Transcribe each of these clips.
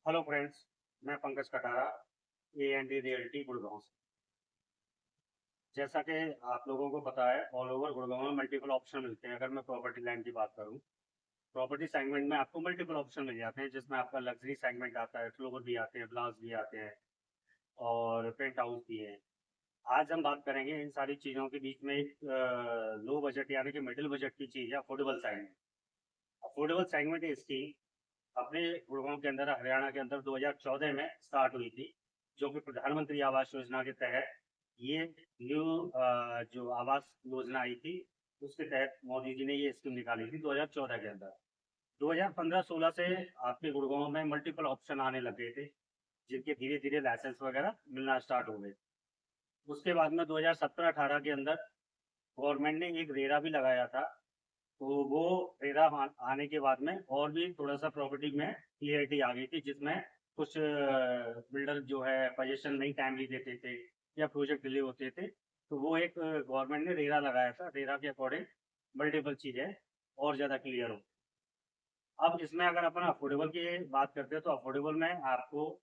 Hello friends, मैं Pankaj Katara A and D realty Gurgaon से। जैसा कि आप लोगों को पता है, ऑल ओवर गुड़गांव में मल्टीपल ऑप्शन मिलते हैं। अगर मैं प्रॉपर्टी लाइन की बात करूं, प्रॉपर्टी सेगमेंट में आपको मल्टीपल ऑप्शन मिल जाते हैं, जिसमें आपका लग्जरी सेगमेंट आता है, फ्लोर भी आते हैं, विलास भी आते हैं और पेंट हाउस भी है। आज हम बात करेंगे इन सारी चीज़ों के बीच में एक लो बजट यानी कि मिडिल बजट की चीज़ है अफोर्डेबल सेगमेंट। अफोर्डेबल सेगमेंट इसकी अपने गुड़गांव के अंदर, हरियाणा के अंदर 2014 में स्टार्ट हुई थी, जो कि प्रधानमंत्री आवास योजना के तहत ये न्यू जो आवास योजना आई थी, उसके तहत मोदी जी ने ये स्कीम निकाली थी 2014 के अंदर। 2015-16 से आपके गुड़गांव में मल्टीपल ऑप्शन आने लग गए थे, जिनके धीरे धीरे लाइसेंस वगैरह मिलना स्टार्ट हो गए। उसके बाद में 2017-18 के अंदर गवर्नमेंट ने एक रेरा भी लगाया था। तो वो रेरा आने के बाद में और भी थोड़ा सा प्रॉपर्टी में क्लियरिटी आ गई थी, जिसमें कुछ बिल्डर जो है पोजीशन नहीं टाइमली देते थे या प्रोजेक्ट डिले होते थे। तो वो एक गवर्नमेंट ने रेरा लगाया था, रेरा के अकॉर्डिंग मल्टीपल चीज़ें और ज़्यादा क्लियर हो। अब इसमें अगर अपन अफोर्डेबल की बात करते हैं, तो अफोर्डेबल में आपको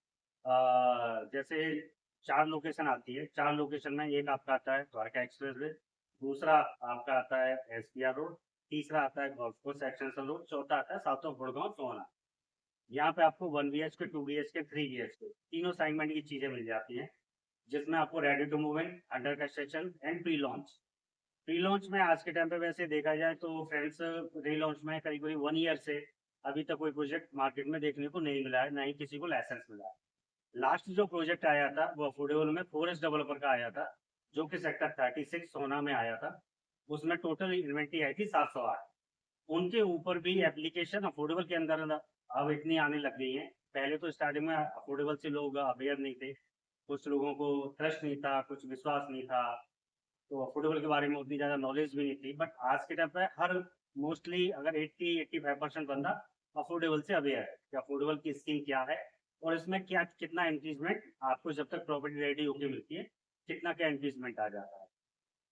जैसे 4 लोकेशन आती है। 4 लोकेशन में एक आपका आता है द्वारका एक्सप्रेस वे, दूसरा आपका आता है एसपीआर रोड, तीसरा आता है गोल्फ कोर्स एक्सटेंशन रोड, चौथा आता है साउथ ऑफ गुड़गांव सोहना। यहाँ पे आपको 1 BHK, 2 BHK, 3 BHK तीनों सेगमेंट की चीजें मिल जाती हैं, जिसमें आपको ready to move in, under construction and pre launch. Pre launch में आज के टाइम पे वैसे देखा जाए तो फ्रेंड्स, प्री लॉन्च में करीब करीब 1 ईयर से अभी तक कोई प्रोजेक्ट मार्केट में देखने को नहीं मिला है, ना ही किसी को लाइसेंस मिला है। लास्ट जो प्रोजेक्ट आया था वो अफोर्डेबल में फॉरेस्ट डेवलपर का आया था, जो कि सेक्टर 36 सोना में आया था। उसमें टोटल इन्वेंट्री आई थी 708। उनके ऊपर भी एप्लीकेशन अफोर्डेबल के अंदर अब इतनी आने लग गई है। पहले तो स्टार्टिंग में अफोर्डेबल से लोग अवेयर नहीं थे, कुछ लोगों को ट्रस्ट नहीं था, कुछ विश्वास नहीं था, तो अफोर्डेबल के बारे में उतनी ज़्यादा नॉलेज भी नहीं थी। बट आज के टाइम पे हर मोस्टली अगर 80-85% बंदा अफोर्डेबल से अवेयर है कि अफोर्डेबल की स्कीम क्या है और इसमें क्या कितना इंक्रीजमेंट आपको जब तक प्रॉपर्टी रेडी होकर मिलती है, कितना क्या इंक्रीजमेंट आ जाता है।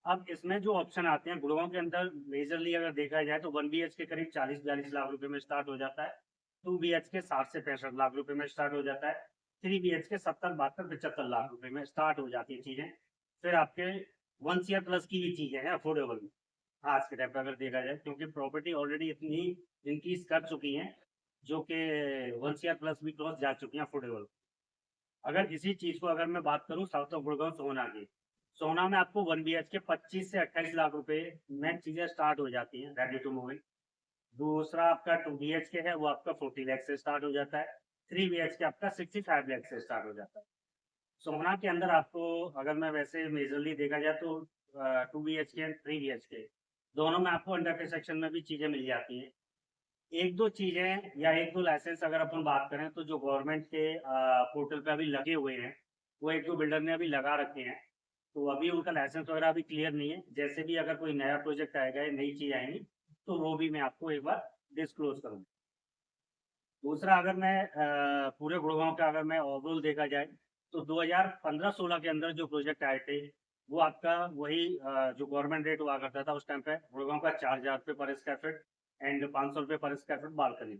अब इसमें जो ऑप्शन आते हैं गुड़गांव के अंदर, मेजरली अगर देखा जाए तो 1 BHK करीब 40-42 लाख रुपए में स्टार्ट हो जाता है, 2 BHK 60 से 65 लाख रुपए में स्टार्ट हो जाता है, 3 BHK 70-72-75 लाख रुपए में स्टार्ट हो जाती है चीजें। फिर आपके 1 CR प्लस की भी चीजें हैं अफोर्डेबल में आज के टाइम पर अगर देखा जाए, क्योंकि प्रॉपर्टी ऑलरेडी इतनी इंक्रीज कर चुकी है, जो कि 1 CR प्लस भी क्रॉस जा चुकी है अफोर्डेबल। अगर इसी चीज को अगर मैं बात करूं साउथ ऑफ गुड़गांव सोना की, सोना में आपको 1 BHK 25 से 28 लाख रुपए में चीजें स्टार्ट हो जाती हैं रेडी टू मूव इन। दूसरा आपका 2 BHK है, वो आपका 40 लाख से स्टार्ट हो जाता है। 3 BHK आपका 65 लाख से स्टार्ट हो जाता है। सोना के अंदर आपको अगर मैं वैसे मेजरली देखा जाए तो 2 BHK एंड 3 BHK दोनों में आपको अंडर कंस्ट्रक्शन में भी चीजें मिल जाती हैं। एक दो चीजें या एक दो लाइसेंस अगर अपन बात करें तो जो गवर्नमेंट के पोर्टल पे अभी लगे हुए हैं, वो एक दो बिल्डर ने अभी लगा रखे हैं। तो अभी उनका लाइसेंस वगैरह अभी क्लियर नहीं है। जैसे भी अगर कोई नया प्रोजेक्ट आएगा या नई चीज आएंगी, तो वो भी मैं आपको एक बार डिस्क्लोज करूंगा। दूसरा, अगर मैं पूरे गुड़गांव का अगर मैं ओवरऑल देखा जाए, तो 2015-16 के अंदर जो प्रोजेक्ट आए थे, वो आपका वही जो गवर्नमेंट रेट हुआ करता था उस टाइम पे गुड़गांव का 4,000 रुपये पर स्क्वायर फीट एंड 500 रुपये पर स्क्वायर फीट बालकनी।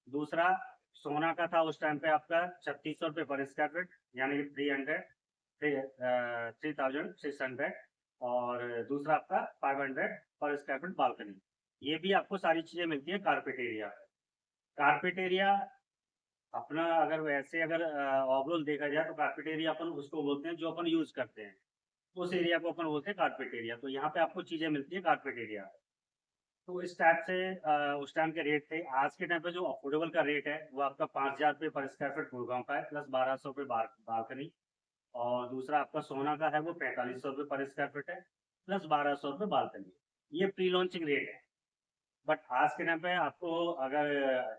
दूसरा, सोना का था उस टाइम पे आपका 3600 रुपये पर स्क्वायर फीट, यानी कि 3,600। और दूसरा आपका 500 पर स्क्वायर फीट बालकनी। ये भी आपको सारी चीजें मिलती है कारपेट एरिया। कारपेट एरिया अपना अगर वैसे अगर ओवरऑल देखा जाए तो कारपेट एरिया अपन उसको बोलते हैं जो अपन यूज करते हैं, उस एरिया को अपन बोलते हैं कारपेट एरिया। तो यहाँ पे आपको चीजें मिलती है कारपेट एरिया। तो इस टाइप से उस टाइम के रेट थे। आज के टाइम पे जो अफोर्डेबल का रेट है वो आपका 5,000 रुपये पर स्क्वायर फीट गुड़गांव का है, प्लस 1,200 रुपये बालकनी। और दूसरा आपका सोना का है, वो 4,500 रुपये पर स्क्वायर फीट है, प्लस 1,200 रुपये बालकनी। ये प्री लॉन्चिंग रेट है। बट आज के टाइम पे आपको अगर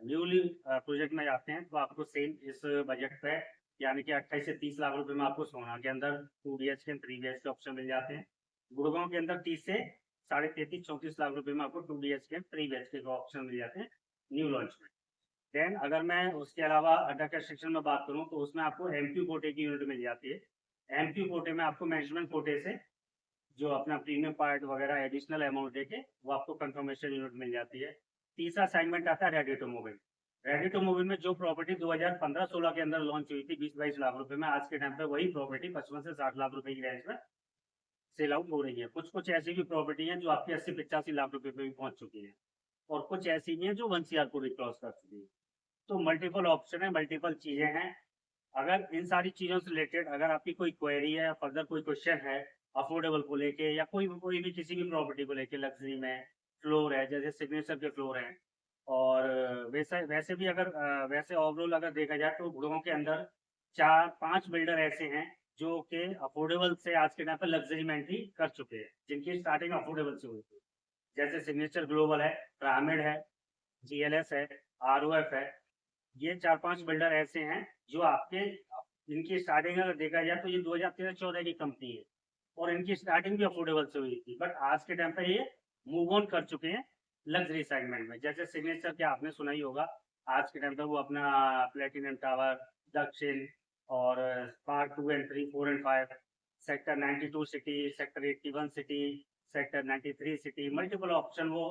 न्यूली प्रोजेक्ट में जाते हैं तो आपको सेम इस बजट पे, यानी कि 28 से 30 लाख रुपए में आपको सोना के अंदर 2 BHK 3 BHK ऑप्शन मिल जाते हैं। गुड़गांव के अंदर 30 से 33-34 लाख रुपए में आपको 2 BHK 3 BHK का ऑप्शन मिल जाते हैं न्यू लॉन्च में। देन अगर मैं उसके अलावा अंडर कंस्ट्रक्शन में बात करूं, तो उसमें आपको MQ कोटे की यूनिट मिल जाती है। MQ कोटे में आपको मैनेजमेंट कोटे से जो अपना प्रीमियम पार्ट वगैरह एडिशनल अमाउंट देके वो आपको कंफर्मेशन यूनिट मिल जाती है। तीसरा सेगमेंट आता है ready to move in. Ready to move में जो प्रॉपर्टी 2015-16 के अंदर लॉन्च हुई थी 20-22 लाख रुपए में, आज के टाइम पे वही प्रॉपर्टी 55 से 60 लाख रुपए की रेंज में सेल आउट हो रही है। कुछ कुछ ऐसी भी प्रॉपर्टी हैं जो आपके 80-85 लाख रुपए पे भी पहुंच चुकी हैं, और कुछ ऐसी भी हैं जो 1 सीआर को भी क्रॉस कर चुकी है। तो मल्टीपल ऑप्शन है, मल्टीपल चीजें हैं। अगर इन सारी चीजों से रिलेटेड अगर आपकी कोई क्वेरी है, फर्दर कोई क्वेश्चन है अफोर्डेबल को लेके, या कोई भी किसी भी प्रॉपर्टी को लेके, लग्जरी में फ्लोर है, जैसे सिग्नेचर के फ्लोर हैं, और वैसे भी अगर वैसे ओवरऑल अगर देखा जाए तो गुड़गांव के अंदर 4-5 बिल्डर ऐसे हैं जो कि अफोर्डेबल से आज के टाइम पर लग्जरी में एंट्री कर चुके हैं, जिनकी स्टार्टिंग अफोर्डेबल से हुई थी। जैसे सिग्नेचर ग्लोबल है, पिरामिड है, जीएलएस है, आरओएफ है। ये 4-5 बिल्डर ऐसे हैं जो आपके, इनकी स्टार्टिंग अगर देखा जाए तो ये 2013-14 की कंपनी है, और इनकी स्टार्टिंग भी अफोर्डेबल से हुई थी, बट आज के टाइम पे ये मूव ऑन कर चुके हैं लग्जरी सेगमेंट में। जैसे सिग्नेचर क्या आपने सुना ही होगा, आज के टाइम पे वो अपना प्लेटिनम टावर, दक्षिण, और part 2 and 3, 4 and 5, sector 92 city, sector 81 city, sector 93 city, multiple option वो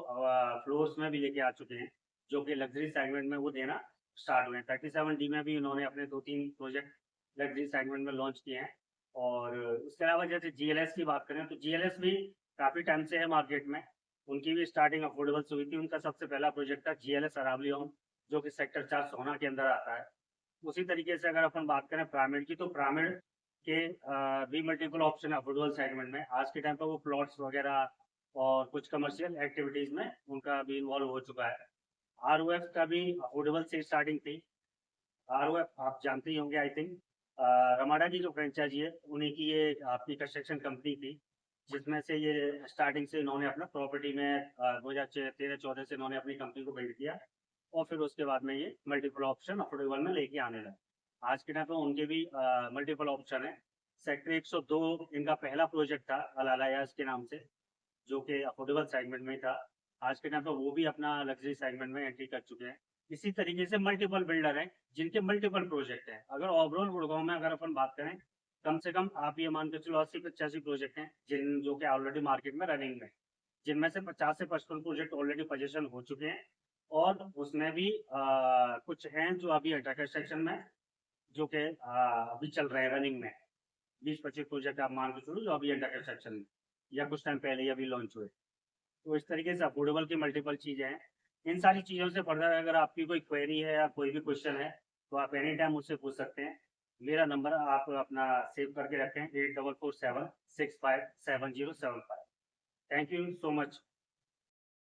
फ्लोर्स में भी लेके आ चुके हैं, जो कि लग्जरी सेगमेंट में वो देना स्टार्ट हुए हैं। 37D में भी उन्होंने अपने 2-3 प्रोजेक्ट लग्जरी सेगमेंट में लॉन्च किए हैं। और उसके अलावा जैसे जीएलएस की बात करें तो जीएलएस भी काफी टाइम से है मार्केट में, उनकी भी स्टार्टिंग अफोर्डेबल से हुई थी। उनका सबसे पहला प्रोजेक्ट था जीएलएस अरावली होम, जो कि सेक्टर 4 सोना के अंदर आता है। उसी तरीके से अगर अपन बात करें पिरामिड की, तो पिरामिड के भी मल्टीपल ऑप्शन अफोर्डेबल सेगमेंट में, आज के टाइम पर वो प्लॉट्स वगैरह और कुछ कमर्शियल एक्टिविटीज में उनका भी इन्वॉल्व हो चुका है। आरओएफ का भी अफोर्डेबल से स्टार्टिंग थी। आरओएफ आप जानते ही होंगे आई थिंक, रमाडा की जो फ्रेंचाइजी है उन्हीं की ये आपकी कंस्ट्रक्शन कंपनी थी, जिसमें से ये स्टार्टिंग से इन्होंने अपना प्रॉपर्टी में 2013-14 से इन्होंने अपनी कंपनी को बिल्ड किया, और फिर उसके बाद में ये मल्टीपल ऑप्शन अफोर्डेबल में लेके आने लगे। आज के टाइम पे उनके भी मल्टीपल ऑप्शन है। सेक्टर 102 इनका पहला प्रोजेक्ट था अलालायास के नाम से, जो कि अफोर्डेबल सेगमेंट में था। आज के टाइम पे वो भी अपना लग्जरी सेगमेंट में एंट्री कर चुके हैं। इसी तरीके से मल्टीपल बिल्डर हैं जिनके मल्टीपल प्रोजेक्ट हैं। अगर ओवरऑल गुड़गांव में अगर अपन बात करें, कम से कम आप ये मान के चलो 80-85 प्रोजेक्ट हैं जिन जो कि ऑलरेडी मार्केट में रनिंग में, जिनमें से 50 से 55 प्रोजेक्ट ऑलरेडी पोजीशन हो चुके हैं, और उसमें भी कुछ हैं जो अभी अंडर कंस्ट्रक्शन में, जो कि अभी चल रहे हैं रनिंग में। 20-25 प्रोजेक्ट आप मान के चलो जो अभी अंडर कंस्ट्रक्शन में या कुछ टाइम पहले ही अभी लॉन्च हुए। तो इस तरीके से अफोर्डेबल की मल्टीपल चीजें हैं। इन सारी चीजों से फर्दर अगर आपकी कोई क्वेरी है या कोई भी क्वेश्चन है तो आप एनी टाइम मुझसे पूछ सकते हैं। मेरा नंबर आप अपना सेव करके रखें, 8447657075। Thank you so much.